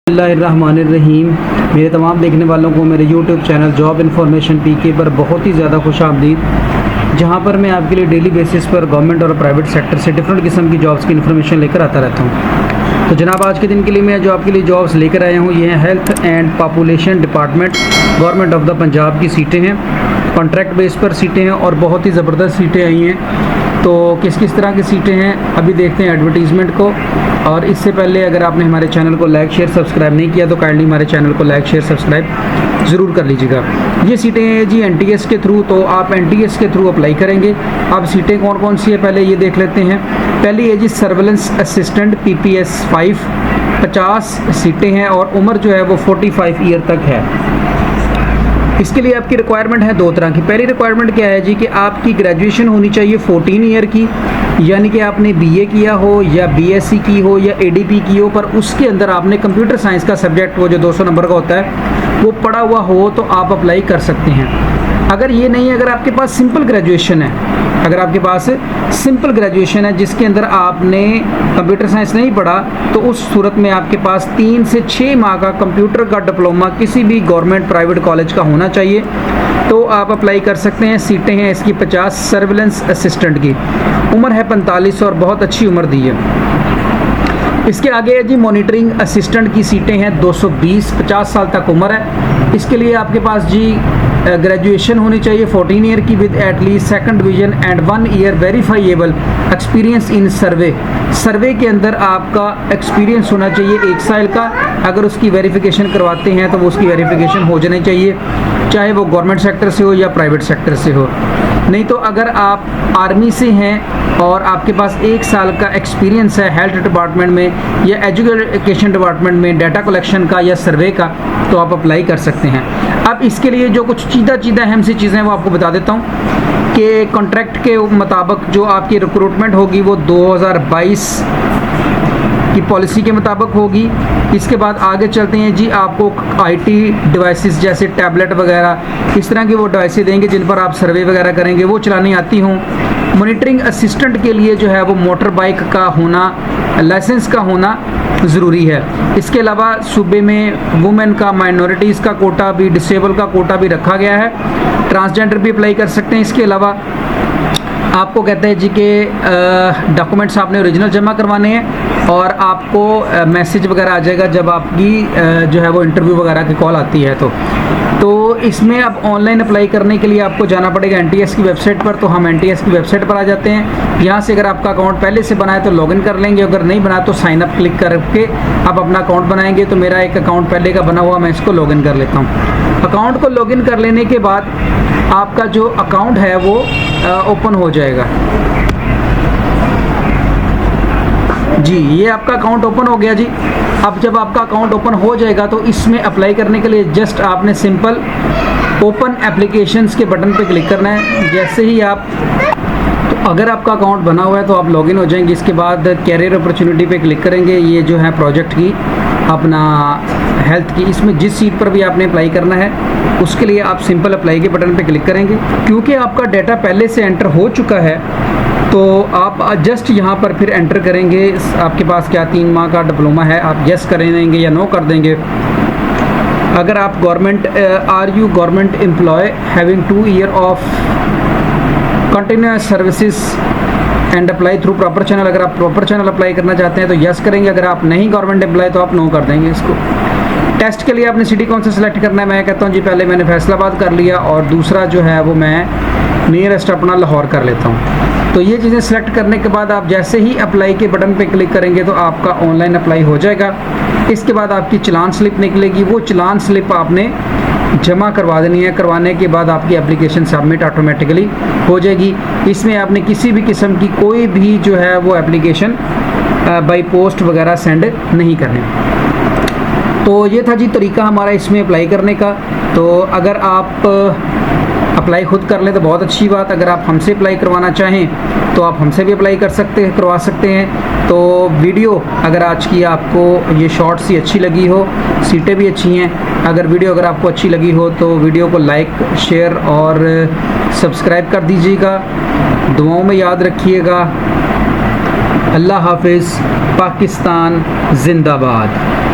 बिस्मिल्लाहिर्रहमानिर्रहीम। मेरे तमाम देखने वालों को मेरे यूट्यूब चैनल जॉब इन्फॉर्मेशन पीके पर बहुत ही ज़्यादा खुशामदीद, जहां पर मैं आपके लिए डेली बेसिस पर गवर्नमेंट और प्राइवेट सेक्टर से डिफरेंट किस्म की जॉब्स की इन्फॉर्मेशन लेकर आता रहता हूं। तो जनाब, आज के दिन के लिए मैं जो आपके लिए जॉब्स लेकर आया हूं, ये हैं health and population department, government of the Punjab की सीटें हैं। कॉन्ट्रैक्ट बेस पर सीटें हैं और बहुत ही ज़बरदस्त सीटें आई हैं। तो किस किस तरह की सीटें हैं अभी देखते हैं एडवर्टीज़मेंट को। और इससे पहले अगर आपने हमारे चैनल को लाइक शेयर सब्सक्राइब नहीं किया तो काइंडली हमारे चैनल को लाइक शेयर सब्सक्राइब ज़रूर कर लीजिएगा। ये सीटें हैं जी एनटीएस के थ्रू, तो आप एनटीएस के थ्रू अप्लाई करेंगे। अब सीटें कौन कौन सी है पहले ये देख लेते हैं। पहली है जी सर्वेलेंस असिस्टेंट पीपीएस 5, 50 सीटें हैं और उम्र जो है वो 45 ईयर तक है। इसके लिए आपकी रिक्वायरमेंट है दो तरह की। पहली रिक्वायरमेंट क्या है जी कि आपकी ग्रेजुएशन होनी चाहिए 14 ईयर की, यानी कि आपने बीए किया हो या बीएससी की हो या एडीपी की हो, पर उसके अंदर आपने कंप्यूटर साइंस का सब्जेक्ट वो जो 200 नंबर का होता है वो पढ़ा हुआ हो तो आप अप्लाई कर सकते हैं। अगर ये नहीं है, अगर आपके पास सिंपल ग्रेजुएशन है, अगर आपके पास सिंपल ग्रेजुएशन है जिसके अंदर आपने कंप्यूटर साइंस नहीं पढ़ा, तो उस सूरत में आपके पास 3 से 6 माह का कंप्यूटर का डिप्लोमा किसी भी गवर्नमेंट प्राइवेट कॉलेज का होना चाहिए, तो आप अप्लाई कर सकते हैं। सीटें हैं इसकी 50 सर्विलेंस असिस्टेंट की, उम्र है 45 और बहुत अच्छी उम्र दी है। इसके आगे है जी मॉनिटरिंग असिस्टेंट की सीटें हैं 220, 50 साल तक उम्र है। इसके लिए आपके पास जी ग्रेजुएशन होनी चाहिए 14 ईयर की with at least second division and 1 year verifiable experience in survey. Survey के अंदर आपका एक्सपीरियंस होना चाहिए 1 साल का। अगर उसकी वेरिफिकेशन करवाते हैं तो वो उसकी वेरिफिकेशन हो जानी चाहिए, चाहे वो गवर्नमेंट सेक्टर से हो या प्राइवेट सेक्टर से हो। नहीं तो अगर आप आर्मी से हैं और आपके पास 1 साल का एक्सपीरियंस है हेल्थ डिपार्टमेंट में या एजुकेशन डिपार्टमेंट में डाटा कलेक्शन का या सर्वे का, तो आप अप्लाई कर सकते हैं। अब इसके लिए जो कुछ चीज़ा अहम सी चीज़ें हैं वो आपको बता देता हूँ कि कॉन्ट्रैक्ट के मुताबिक जो आपकी रिक्रूटमेंट होगी वो 2022 की पॉलिसी के मुताबिक होगी। इसके बाद आगे चलते हैं जी, आपको आईटी डिवाइसेस जैसे टैबलेट वगैरह इस तरह की वो डिवाइसेस देंगे जिन पर आप सर्वे वगैरह करेंगे, वो चलानी आती हों। मॉनिटरिंग असिस्टेंट के लिए जो है वो मोटर बाइक का होना, लाइसेंस का होना ज़रूरी है। इसके अलावा सूबे में वुमेन का, माइनॉरिटीज़ का कोटा भी, डिसेबल का कोटा भी रखा गया है। ट्रांसजेंडर भी अप्लाई कर सकते हैं। इसके अलावा आपको कहते हैं जी कि डॉक्यूमेंट्स आपने ओरिजिनल जमा करवाने हैं और आपको मैसेज वगैरह आ जाएगा जब आपकी जो है वो इंटरव्यू वगैरह की कॉल आती है। तो इसमें अब ऑनलाइन अप्लाई करने के लिए आपको जाना पड़ेगा एनटीएस की वेबसाइट पर। तो हम एनटीएस की वेबसाइट पर आ जाते हैं। यहाँ से अगर आपका अकाउंट पहले से बना है तो लॉगिन कर लेंगे, अगर नहीं बना तो साइन अप क्लिक करके आप अपना अकाउंट बनाएंगे। तो मेरा एक अकाउंट पहले का बना हुआ, मैं इसको लॉगिन कर लेता हूँ। अकाउंट को लॉगिन कर लेने के बाद आपका जो अकाउंट है वो ओपन हो जाएगा जी। ये आपका अकाउंट ओपन हो गया जी। अब जब आपका अकाउंट ओपन हो जाएगा तो इसमें अप्लाई करने के लिए जस्ट आपने सिंपल ओपन एप्लीकेशंस के बटन पे क्लिक करना है। जैसे ही आप, तो अगर आपका अकाउंट बना हुआ है तो आप लॉगिन हो जाएंगे। इसके बाद कैरियर अपॉर्चुनिटी पे क्लिक करेंगे। ये जो है प्रोजेक्ट की अपना हेल्थ की, इसमें जिस सीट पर भी आपने अप्लाई करना है उसके लिए आप सिंपल अप्लाई के बटन पे क्लिक करेंगे। क्योंकि आपका डाटा पहले से एंटर हो चुका है तो आप जस्ट यहाँ पर फिर एंटर करेंगे आपके पास क्या 3 माह का डिप्लोमा है, आप यस कर देंगे या नो कर देंगे। अगर आप government are you government employ having 2 year of continuous services and apply through proper channel, अगर आप प्रॉपर चैनल अप्लाई करना चाहते हैं तो यस करेंगे। अगर आप नहीं गवर्नमेंट एम्प्लॉय तो आप नो कर देंगे इसको। टेस्ट के लिए आपने सिटी कौन सा सिलेक्ट करना है, मैं कहता हूँ जी पहले मैंने फैसलाबाद कर लिया और दूसरा जो है वो मैं नियरेस्ट अपना लाहौर कर लेता हूँ। तो ये चीज़ें सेलेक्ट करने के बाद आप जैसे ही अप्लाई के बटन पे क्लिक करेंगे तो आपका ऑनलाइन अप्लाई हो जाएगा। इसके बाद आपकी चलान स्लिप निकलेगी, वो चलान स्लिप आपने जमा करवा देनी है। करवाने के बाद आपकी एप्लीकेशन सबमिट ऑटोमेटिकली हो जाएगी। इसमें आपने किसी भी किस्म की कोई भी जो है वो एप्लीकेशन बाय पोस्ट वगैरह सेंड नहीं करनी। तो ये था जी तरीका हमारा इसमें अप्लाई करने का। तो अगर आप अप्लाई खुद कर लें तो बहुत अच्छी बात। अगर आप हमसे अप्लाई करवाना चाहें तो आप हमसे भी अप्लाई करवा सकते हैं। तो वीडियो अगर आज की आपको ये शॉर्ट सी अच्छी लगी हो, सीटें भी अच्छी हैं, अगर वीडियो अगर आपको अच्छी लगी हो तो वीडियो को लाइक शेयर और सब्सक्राइब कर दीजिएगा। दुआओं में याद रखिएगा। अल्लाह हाफिज़। पाकिस्तान जिंदाबाद।